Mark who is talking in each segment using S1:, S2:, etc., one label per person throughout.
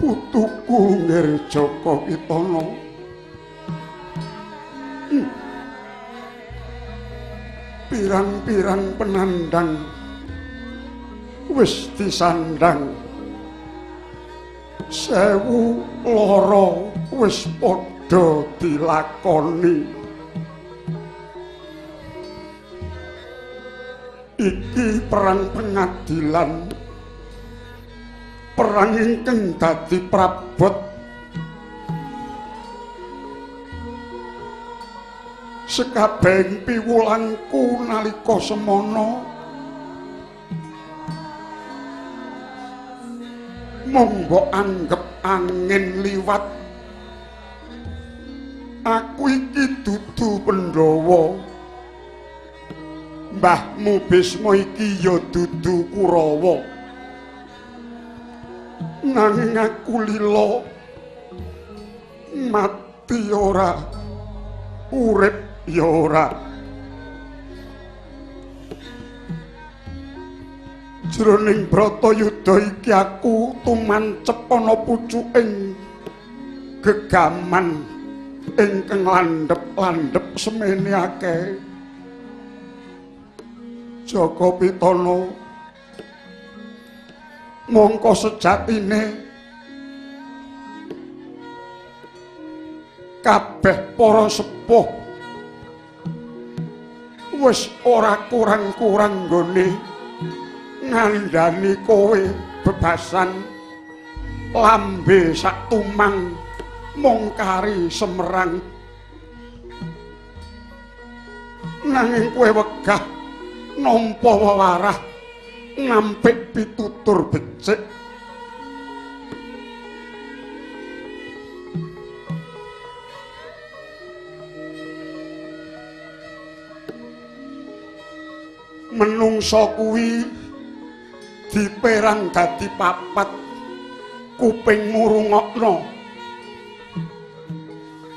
S1: Putuku Ngerjaka Kitana. Pirang-pirang penandang wis disandang, 1000 lara wis padha dilakoni. Iki perang pengadilan, perang ingkang dadi prabot sekabehing piwulangku nalika semana. Monggo anggep angin liwat, aku iki dudu Pandhawa. Mbahmu Bisma iki ya dudu Kurawa. Nanging aku lila, mati ora, urip ya ora. Jroning Bratayuda iki aku tumancep ana pucuking gegaman ingkang landhep-landhep semene akeh. Jaka Pitana, mongko sejatine kabeh para sepuh wis ora kurang-kurang nggone ngandhani kowe bebasan lambe sak tumang mongkari semerang. Nanging kowe wegah nampa wewarah nampik pitutur becik. menungsa kuwi diperang dadi papat kuping ngrungokno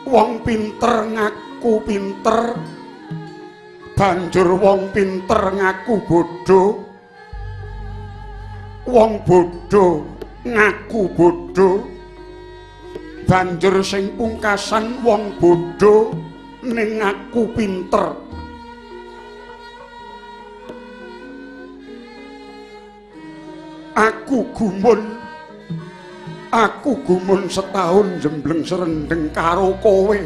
S1: wong pinter ngaku pinter banjur wong pinter ngaku bodho wong bodho ngaku bodho banjur sing pungkasan wong bodho ning ngaku pinter. Aku gumun setahun jembleng serendeng karo kowe.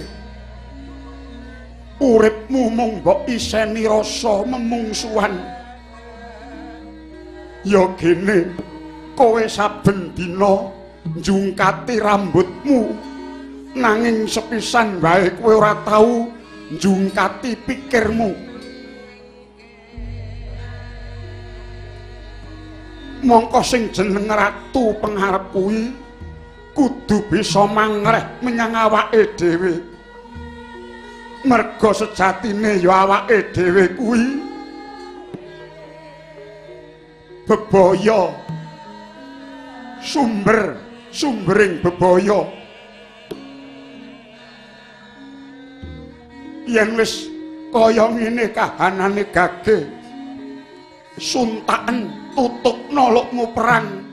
S1: Uripmu mung mbok iseni rasa memungsuhan. Ya gene kowe saben dina njungkati rambutmu nanging sepisan wae kowe ora tau njungkati pikirmu. Mongko sing jeneng ratu pengharep kuwi kudu bisa mangreh menyang awake dhewe. Merga sejatine ya awake dhewe kuwi bebaya, sumbering bebaya. Yen wis kaya ngene kahanane gage suntaken tutupno lukmu perang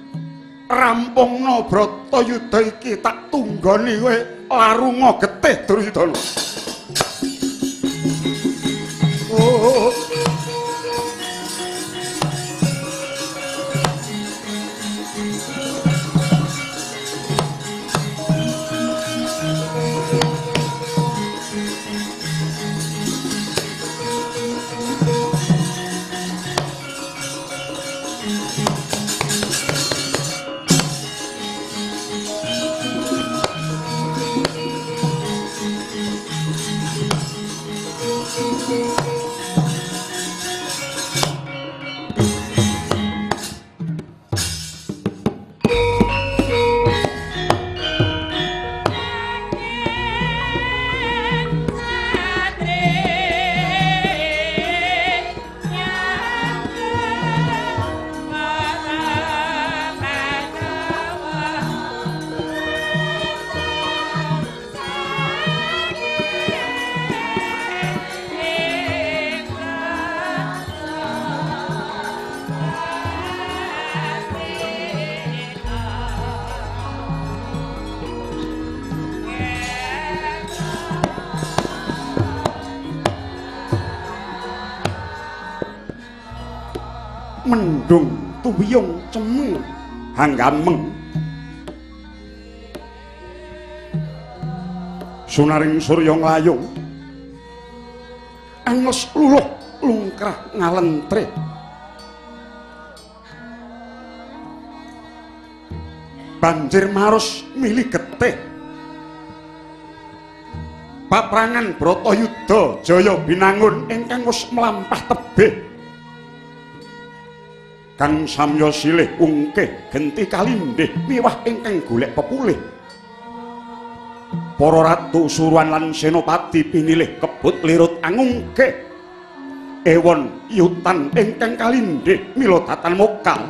S1: rampungno Bratayuda iki tak tunggoni kowe larunga getih Duryudana. Oh. Mendung tuyung cemeng hanggameng sunaring surya nglayung angus luluh lungkrah ngalentre banjir marus milih getih paprangan Bratayuda jaya binangun ingkang wis mlampah tebih kang samya silih ungkih genti kalindhih miwah ingkang golek pepulih para ratu suruhan lan senopati pinilih kebut lirut angungkih ewon yutan ingkang kalindhih mila datan mokal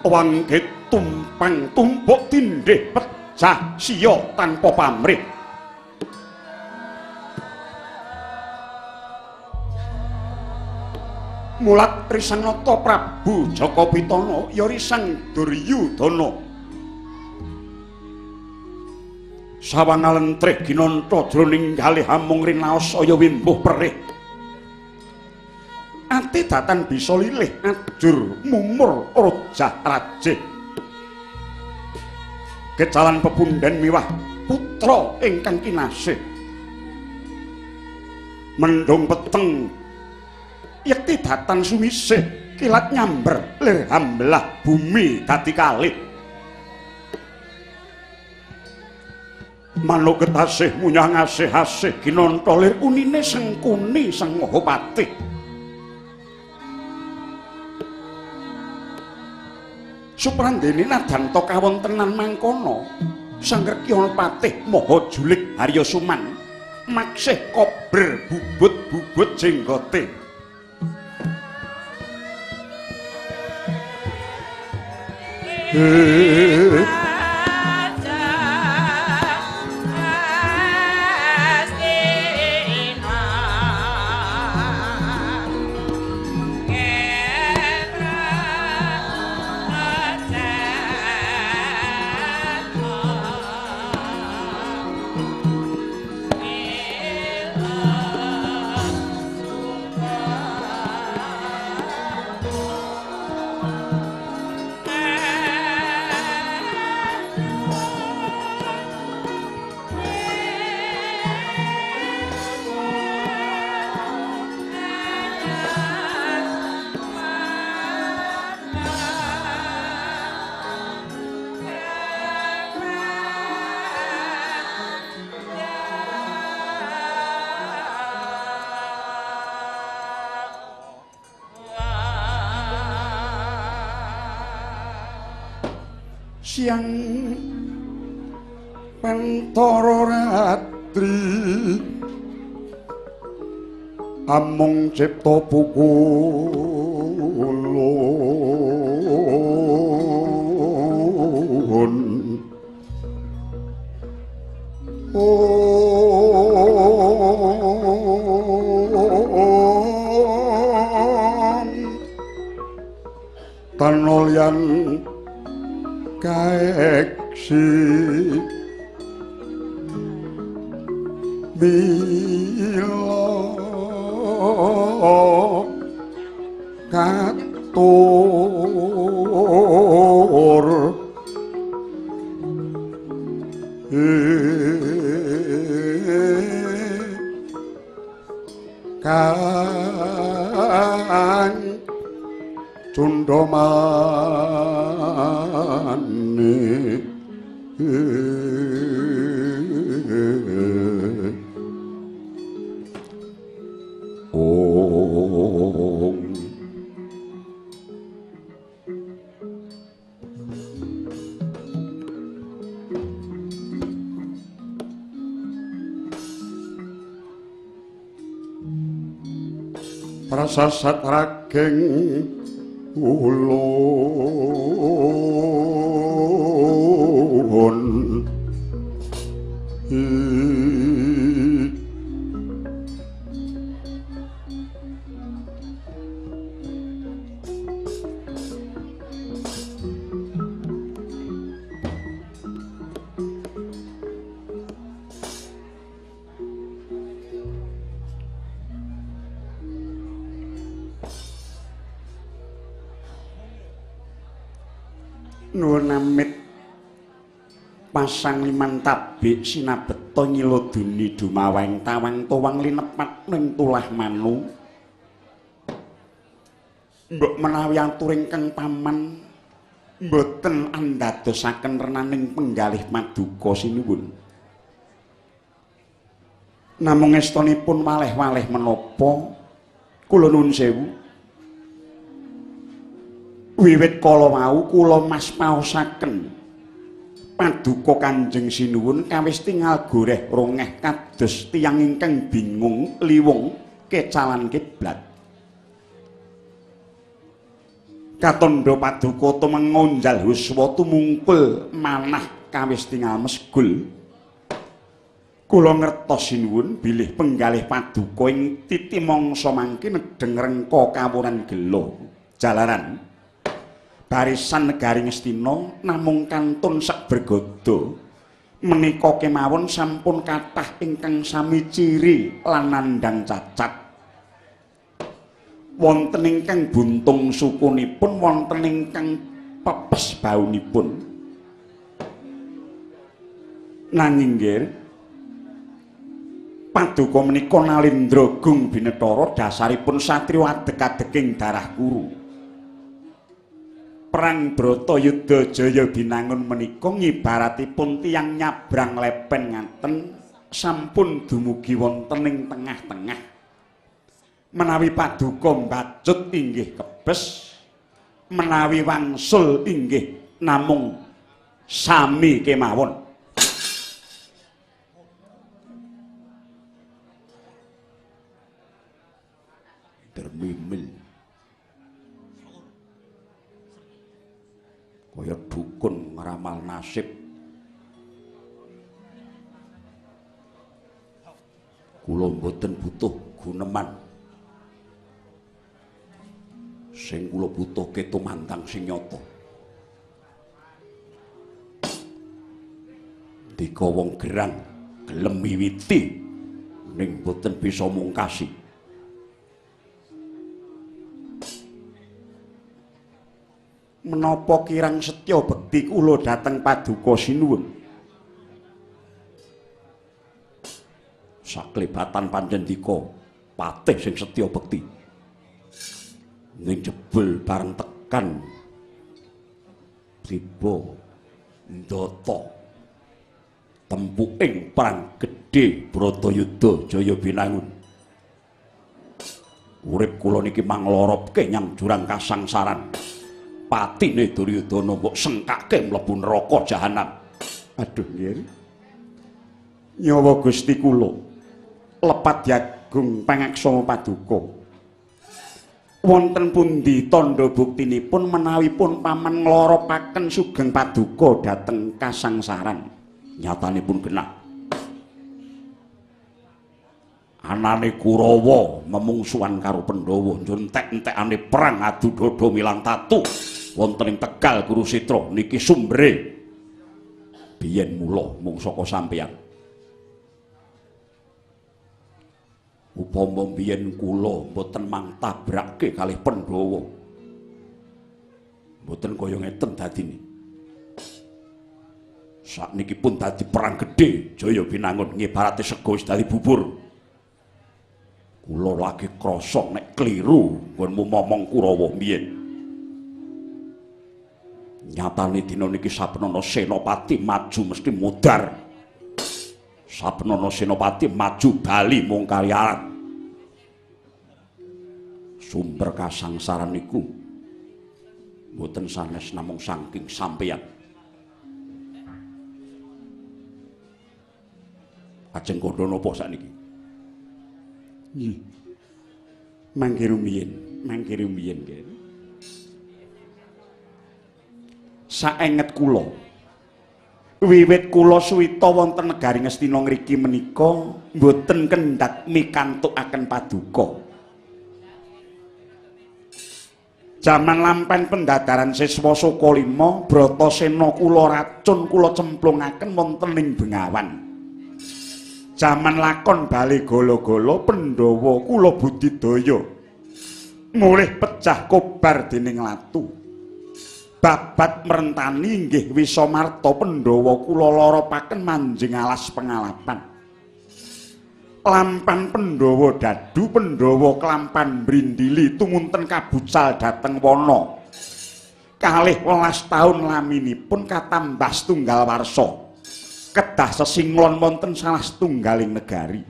S1: wanggit tumpang tumpuk tindhih pecah siya tanpa pamrih. Mulat Risanata Prabu Jaka Pitana ya risang Duryudana sawang alentrih ginanta jroning kalih amung rinaos saya wimbuh perih ati datan bisa lilih ajur mumur rojah rajih kecalan pepundhen miwah putra ingkang kinasih mendung peteng yekti datan sumisih kilat nyamber lir hambelah bumi dadi kalih manuk ketasih munyah ngasih-asih ginanta lir unine sengkuni sang Mahapati suprandene nadanta kawontenan mangkono sang Rekyana Patih Maha Julik Harya Suman maksih kober bubut-bubut jenggote Siang Pentara Ratri amung cipta pukulun tanolyan kaeksi mila katur kang Cundamani Om Prasasat rageng ulun nuwun amit pasang liman tabik sinabeta nyiloduni dumawang tawang towang linepat ning tulah manu mbok menawi atur ingkang paman mboten andadosaken renaning penggalih paduka sinuwun namung estunipun waleh-waleh menapa kula nuwun sewu wiwit kala wau kula mas paosaken paduka Kanjeng Sinuwun kawis tingal goreh rongeh kados tiyang ingkang bingung liwung kecalan kiblat katandha paduka tumengonjal huswa tumungkul manah kawis tingal mesgul kula ngertos Sinuwun bilih penggalih paduka ing titi mangsa mangke nedheng rengka kawuran gelo jalaran barisan negari Ngastina namung kantun sak bergodo menika kemawon sampun kathah ingkang sami ciri lan nandhang cacat wonten ingkang buntung sukunipun wonten ingkang pepes baunipun nanging nggih paduka menika Nalindra Gung Binetara dasaripun satriya adeg-adeging darah kuru perang Bratayuda Jaya binangun menika ngibaratipun tiyang nyabrang lepen ngaten sampun dumugi wonten ing tengah-tengah menawi paduka mbacut inggih kebes menawi wangsul inggih namung sami kemawon termimil kaya amal nasib. Kula mboten butuh guneman. Sing kula butuhke tumandang sing nyata. Dika wong gerang gelem miwiti ning mboten bisa mungkasi. Menapa kirang setya bekti kula dhateng Paduka Sinuwun. Saklebatan panjendika patih sing setya bekti. Ning jebul bareng tekan tiba ndata tempuking perang gedhe Bratayuda Jaya Binangun. Urip kula niki manglorobke nyang jurang kasangsaran. Patine Duryudana mbok sengkake mlebu neraka jahanam. Aduh nggih. Nyawa Gusti kula lepat diagung pangaksama Paduka. Wonten pundi tandha buktinipun menawipun paman ngloropaken sugeng Paduka dhateng kasangsaran? Nyatanipun genah. Anane Kurawa memungsuhan karo Pandhawa njuntek-entekane perang adu dada milang tatu wonten ing Tegal Kurusetra niki sumbere biyen mula mung saka sampeyan. Upama biyen kula mboten mangtabrake kalih Pandhawa. Mboten kaya ngeten dadine. Sakniki pun dadi perang gedhe Jaya Binangun ngibarate sego wis dadi bubur. Kula lagi krasa nek kliru nggonmu momong Kurawa mbiyen. Nyatane dina niki sabenana senopati maju mesti mudhar. Sabenana senopati maju bali mung karyaran. Sumber kasangsaran niku mboten sanes namung saking sampeyan. Ajeng kandha napa sakniki? Nggih. Mangke rumiyin nggih. Saenget kula wiwit kula suwita wonten negari Ngastina ngriki menika mboten kendhat mikantukaken Paduka. Jaman lampen pendadaran siswa Sokalima, Bratasena kula racun kula cemplungaken wonten ing Bengawan. Jaman lakon bali gala-gala Pandhawa kula budidaya mulih pecah kobar dening latu. Babat merentani inggih Wisamarta Pandhawa kula loropaken manjing alas pengalapan. Lampan Pandhawa dadu Pandhawa kelampan brindili tumunten kabucal dhateng wana. 12 taun laminipun katambah setunggal warsa. Kedah sesinglon wonten salah setunggaling negari.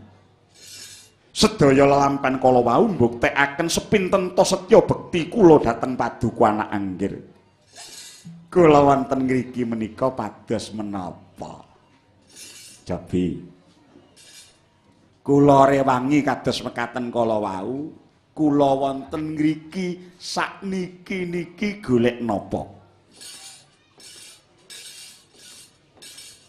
S1: Sedaya lelampan kala wau mbuktekaken sepinten ta setya bekti kula dhateng Paduka anak anggir. Kula wonten ngriki menika pados menapa? Jabi. Kula rewangi kados mekaten kala wau, kula wonten ngriki sakniki niki golek napa?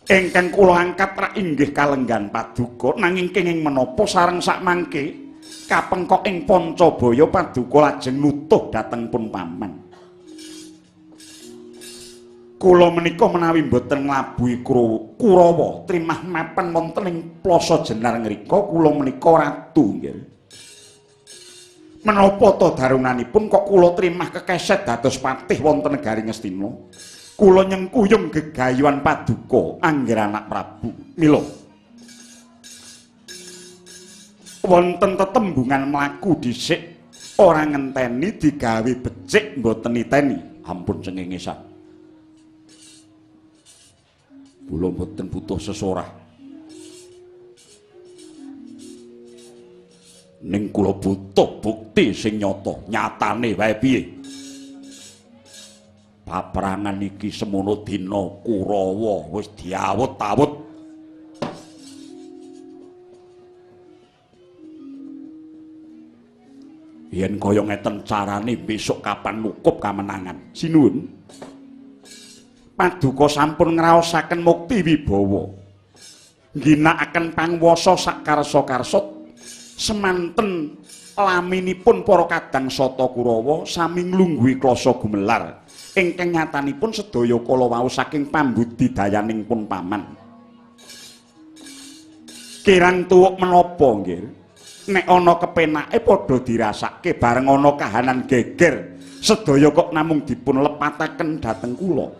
S1: Ingkang kula angkat rak inggih kalenggan Paduka nanging kenging menapa sareng sakmangke kapengkok ing Pancabaya Paduka lajeng nutuh dhateng pun paman. Kula menika menawi mboten nglabuhi Kurawa trimah mapan wonten ing Plasa Jenar ngrika kula menika ratu nggih. Menapa ta darunganipun kok kula trimah kekeset dados patih wonten negari Ngastina? Kula nyengkuyung gegayuhan Paduka angger anak Prabu. Mila wonten tetembungan mlaku dhisik ora ngenteni digawe becik mboten niteni. Ampun cengengesan. Kula mboten butuh sesorah. Ning kula butuh bukti sing nyata, nyatane wae piye. Paprangan iki semono dina Kurawa wis diawut-awut. Yen kaya ngeten carane besok kapan nukup kamenangan. Sinuwun. Paduka sampun ngraosaken mukti wibawa. Ngginakaken pangwasa sakarsa-karsa semanten laminipun para kadang Sata Kurawa sami nglungguhi klasa gumelar ingkang nyatanipun sedaya kala wau saking pambudidayaning pun paman. Kirang tuwuk menapa nggih? Nek ana kepenake padha dirasake bareng ana kahanan geger sedaya kok namung dipun lepataken dhateng kula.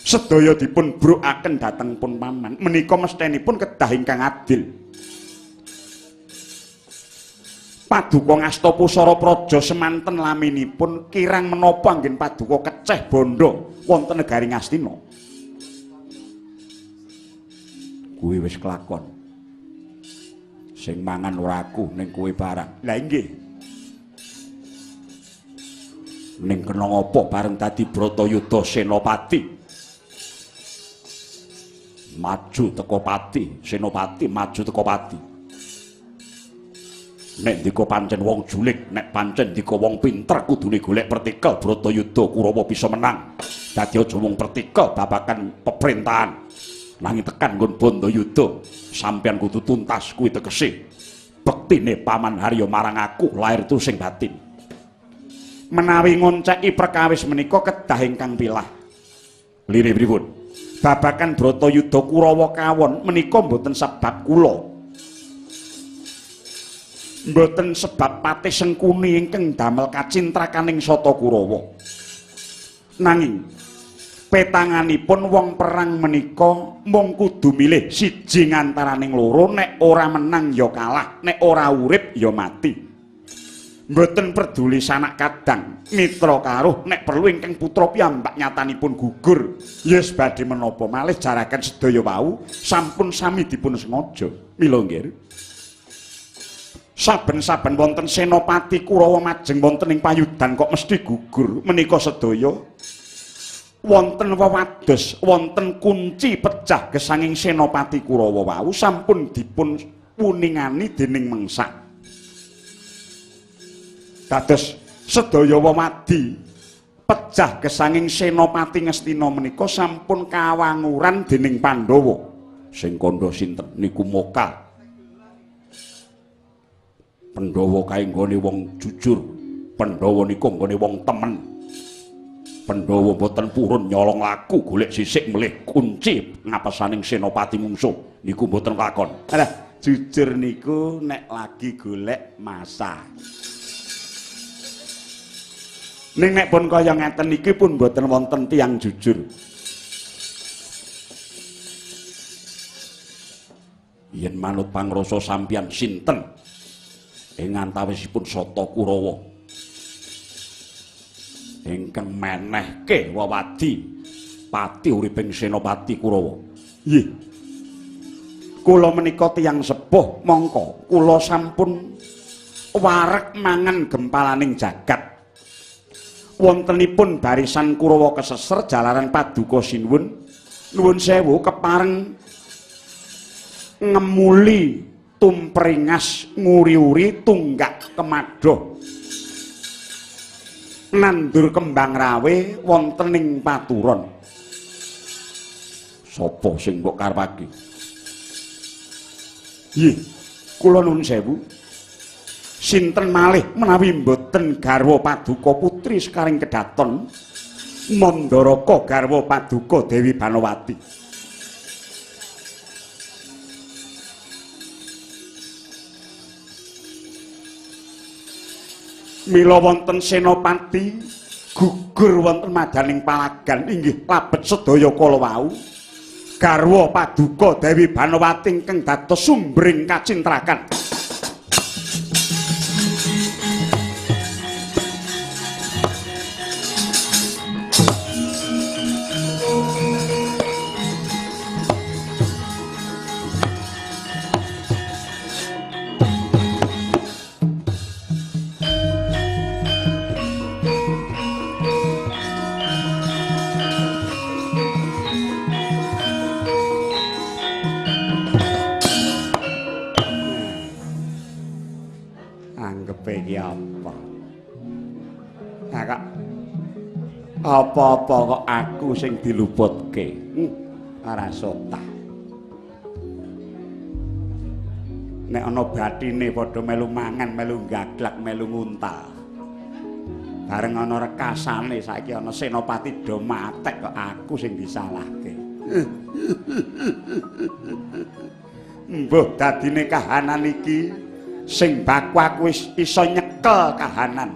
S1: Sedaya dipun brukaken dhateng pun paman menika mestenipun kedah ingkang adil. Paduka ngasta pusara praja semanten laminipun kirang menapa anggen paduka keceh bondo wonten negari Ngastina. Kuwi wis kelakon. Sing mangan ora aku ning kowe barang. Lah inggih. Ning kena ngapa bareng dadi Bratayuda Senopati. Maju teko pati, Senopati maju teko pati. Nek ndika pancen wong julik, nek pancen ndika wong pinter kudune golek pertikel Bratayuda Kurawa bisa menang. Dadi aja mung pertikel babagan pemerintahan. Nanging tekan nggon Bandayuda, sampeyan kudu tuntas kuwi tegese. Bektine Paman Harya marang aku lair tu sing batin. Menawi ngonceki perkawis menika kedah ingkang pilah. Lire pripun? Babagan Bratayuda Kurawa kawon menika mboten sebab kula. Mboten sebab Patih Sengkuni ingkang damel kacintrakaning Sata Kurawa. Nanging petanganipun wong perang menika mung kudu milih siji ngantaraning loro, nek ora menang ya kalah, nek ora urip ya mati. Mboten peduli sanak kadang, mitra karuh, nek perlu ingkang putra piyambak nyatanipun gugur. Yes badhe menapa malih jaraken sedaya wau sampun sami dipun sengaja. Mila nggih. Saben-saben wonten Senopati Kurawa majeng wonten ing payudan kok mesti gugur. Menika sedaya wonten wewados, wonten kunci pecah gesanging Senopati Kurawa wau sampun dipun puningani dening mengsak. Dados sedaya wewadi pecah gesanging Senopati Ngastina menika sampun kawanguran dening Pandhawa. Sing kandha sinten niku Moka. Pandhawa kae nggone wong jujur, Pandhawa niku nggone wong temen. Pandhawa boten purun nyolong laku golek sisik melih kunci ngapesaning Senopati mungsuh niku boten lakon. Alah, jujur niku nek lagi golek masa. Ning nek pun kaya ngeten iki pun boten wonten tiyang jujur. Yen manut pangrasa sampeyan sinten ing antawisipun Sata Kurawa ingkang menehke wewadi pati uriping Senopati Kurawa. Nggih. Kula menika tiyang sepuh mongko kula sampun wareg mangan gempalaning jagat. Wontenipun barisan Kurawa keseser jalaran paduka sinuwun. Nuwun sewu kepareng ngemuli tumpringas nguri-uri tunggak kemadoh nandur kembang rawe wonten ing paturon. Sapa sing mbok karepake? Nggih, kula nuwun sewu. Sinten malih menawi mboten garwa paduka putri sekaring kedaton Mandaraka garwa paduka Dewi Banawati. Mila wonten Senopati gugur wonten madaning palagan inggih labet sedaya kala wau garwa paduka Dewi Banawati ingkang dados sumbering kacintrakan. Apa-apa kok aku sing diluputke. Ora sotah. Nek ana bathine padha melu mangan, melu gaglak, melu nguntal. Bareng ana rekasane saiki ana senopati do matek kok aku sing disalahke. Mbah dadine kahanan iki sing baku aku wis iso nyekel kahanan.